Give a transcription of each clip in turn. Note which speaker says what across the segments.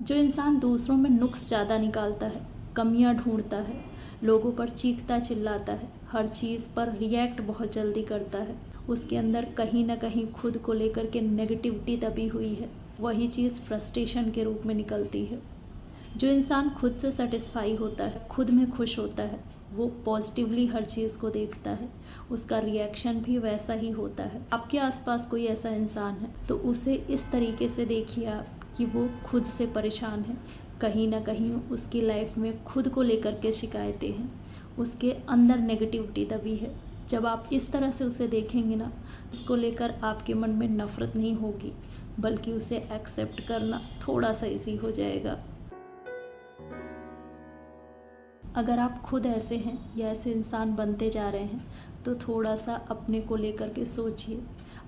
Speaker 1: जो इंसान दूसरों में नुक्स ज़्यादा निकालता है, कमियां ढूंढता है, लोगों पर चीखता चिल्लाता है, हर चीज़ पर रिएक्ट बहुत जल्दी करता है, उसके अंदर कहीं ना कहीं खुद को लेकर के नेगेटिविटी दबी हुई है। वही चीज़ फ्रस्ट्रेशन के रूप में निकलती है। जो इंसान खुद से सेटिस्फाई होता है, खुद में खुश होता है, वो पॉजिटिवली हर चीज़ को देखता है, उसका रिएक्शन भी वैसा ही होता है। आपके आसपास कोई ऐसा इंसान है तो उसे इस तरीके से देखिए आप कि वो खुद से परेशान है, कहीं ना कहीं उसकी लाइफ में खुद को लेकर के शिकायतें हैं, उसके अंदर नेगेटिविटी दबी है। जब आप इस तरह से उसे देखेंगे ना, इसको लेकर आपके मन में नफ़रत नहीं होगी, बल्कि उसे एक्सेप्ट करना थोड़ा सा ईजी हो जाएगा। अगर आप खुद ऐसे हैं या ऐसे इंसान बनते जा रहे हैं तो थोड़ा सा अपने को लेकर के सोचिए,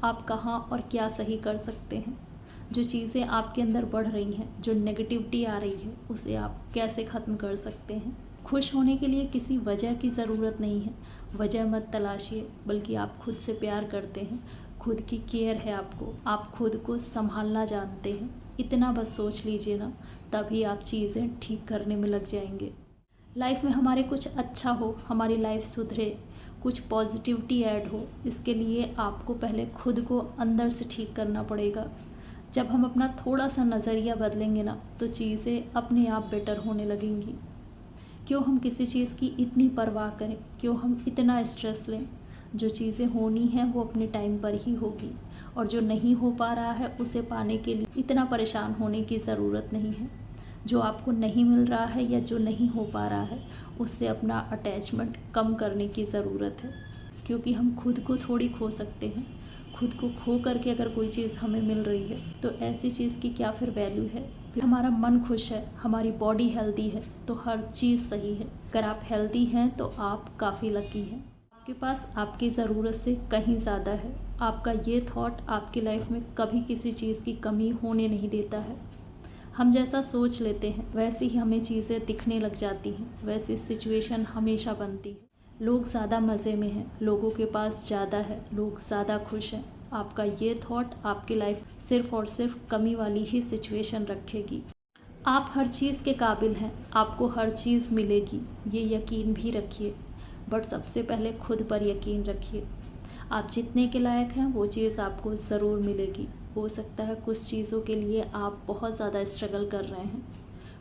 Speaker 1: आप कहाँ और क्या सही कर सकते हैं। जो चीज़ें आपके अंदर बढ़ रही हैं, जो नेगेटिविटी आ रही है, उसे आप कैसे ख़त्म कर सकते हैं। खुश होने के लिए किसी वजह की ज़रूरत नहीं है, वजह मत तलाशिए, बल्कि आप खुद से प्यार करते हैं, खुद की केयर है आपको, आप खुद को संभालना जानते हैं। इतना बस सोच लीजिए ना, तभी आप चीज़ें ठीक करने में लग जाएंगे। लाइफ में हमारे कुछ अच्छा हो, हमारी लाइफ सुधरे, कुछ पॉजिटिविटी ऐड हो, इसके लिए आपको पहले खुद को अंदर से ठीक करना पड़ेगा। जब हम अपना थोड़ा सा नज़रिया बदलेंगे ना, तो चीज़ें अपने आप बेटर होने लगेंगी। क्यों हम किसी चीज़ की इतनी परवाह करें, क्यों हम इतना स्ट्रेस लें। जो चीज़ें होनी हैं वो अपने टाइम पर ही होगी, और जो नहीं हो पा रहा है उसे पाने के लिए इतना परेशान होने की ज़रूरत नहीं है। जो आपको नहीं मिल रहा है या जो नहीं हो पा रहा है, उससे अपना अटैचमेंट कम करने की ज़रूरत है, क्योंकि हम खुद को थोड़ी खो सकते हैं। खुद को खो करके अगर कोई चीज़ हमें मिल रही है तो ऐसी चीज़ की क्या फिर वैल्यू है। फिर हमारा मन खुश है, हमारी बॉडी हेल्दी है तो हर चीज़ सही है। अगर आप हेल्दी हैं तो आप काफ़ी लकी हैं। आपके पास आपकी ज़रूरत से कहीं ज़्यादा है। आपका ये थॉट आपकी लाइफ में कभी किसी चीज़ की कमी होने नहीं देता है। हम जैसा सोच लेते हैं वैसे ही हमें चीज़ें दिखने लग जाती हैं, वैसी सिचुएशन हमेशा बनती है। लोग ज़्यादा मज़े में हैं, लोगों के पास ज़्यादा है, लोग ज़्यादा खुश हैं। आपका ये थॉट आपकी लाइफ सिर्फ़ और सिर्फ कमी वाली ही सिचुएशन रखेगी। आप हर चीज़ के काबिल हैं, आपको हर चीज़ मिलेगी, ये यकीन भी रखिए। बट सबसे पहले खुद पर यकीन रखिए। आप जितने के लायक हैं वो चीज़ आपको ज़रूर मिलेगी। हो सकता है कुछ चीज़ों के लिए आप बहुत ज़्यादा स्ट्रगल कर रहे हैं,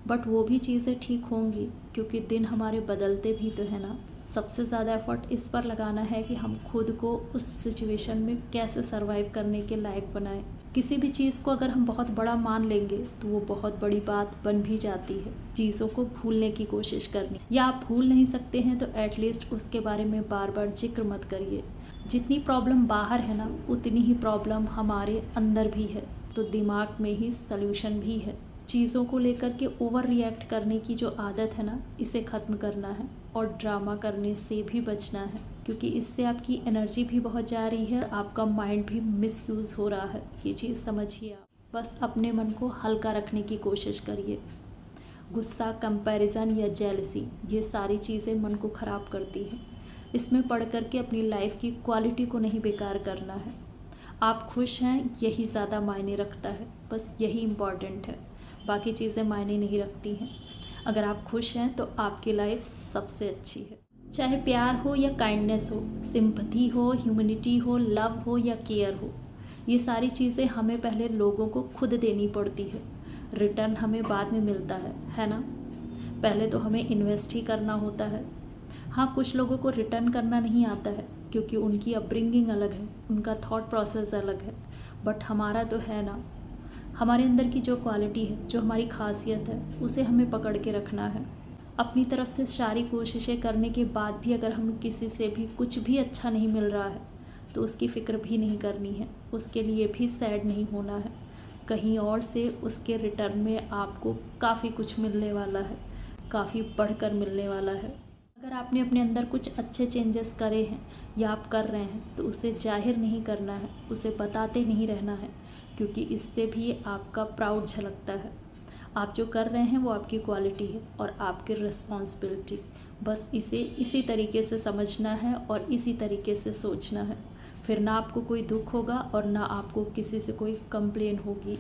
Speaker 1: बट वो भी चीज़ें ठीक होंगी, क्योंकि दिन हमारे बदलते भी तो है ना। सबसे ज़्यादा एफर्ट इस पर लगाना है कि हम खुद को उस सिचुएशन में कैसे सरवाइव करने के लायक बनाएं। किसी भी चीज़ को अगर हम बहुत बड़ा मान लेंगे तो वो बहुत बड़ी बात बन भी जाती है। चीज़ों को भूलने की कोशिश करनी, या आप भूल नहीं सकते हैं तो एटलीस्ट उसके बारे में बार बार जिक्र मत करिए। जितनी प्रॉब्लम बाहर है ना, उतनी ही प्रॉब्लम हमारे अंदर भी है, तो दिमाग में ही सल्यूशन भी है। चीज़ों को लेकर के ओवर रिएक्ट करने की जो आदत है ना, इसे ख़त्म करना है, और ड्रामा करने से भी बचना है, क्योंकि इससे आपकी एनर्जी भी बहुत जा रही है, आपका माइंड भी मिसयूज़ हो रहा है। ये चीज़ समझिए आप। बस अपने मन को हल्का रखने की कोशिश करिए। गुस्सा, कंपैरिजन या जेलसी, ये सारी चीज़ें मन को ख़राब करती हैं। इसमें पढ़ करके अपनी लाइफ की क्वालिटी को नहीं बेकार करना है। आप खुश हैं, यही ज़्यादा मायने रखता है, बस यही इम्पॉर्टेंट है, बाकी चीज़ें मायने नहीं रखती हैं। अगर आप खुश हैं तो आपकी लाइफ सबसे अच्छी है। चाहे प्यार हो या काइंडनेस हो, सिंपैथी हो, ह्यूमैनिटी हो, लव हो या केयर हो, ये सारी चीज़ें हमें पहले लोगों को खुद देनी पड़ती है। रिटर्न हमें बाद में मिलता है ना। पहले तो हमें इन्वेस्ट ही करना होता है। हाँ, कुछ लोगों को रिटर्न करना नहीं आता है, क्योंकि उनकी अपब्रिंगिंग अलग है, उनका थॉट प्रोसेस अलग है, बट हमारा तो है ना। हमारे अंदर की जो क्वालिटी है, जो हमारी खासियत है, उसे हमें पकड़ के रखना है। अपनी तरफ से सारी कोशिशें करने के बाद भी अगर हम किसी से भी कुछ भी अच्छा नहीं मिल रहा है तो उसकी फ़िक्र भी नहीं करनी है, उसके लिए भी सैड नहीं होना है। कहीं और से उसके रिटर्न में आपको काफ़ी कुछ मिलने वाला है, काफ़ी बढ़कर मिलने वाला है। अगर आपने अपने अंदर कुछ अच्छे चेंजेस करे हैं या आप कर रहे हैं तो उसे जाहिर नहीं करना है, उसे बताते नहीं रहना है, क्योंकि इससे भी आपका प्राउड झलकता है। आप जो कर रहे हैं वो आपकी क्वालिटी है और आपकी रिस्पॉन्सिबिलिटी। बस इसे इसी तरीके से समझना है और इसी तरीके से सोचना है। फिर ना आपको कोई दुख होगा और ना आपको किसी से कोई कंप्लेन होगी।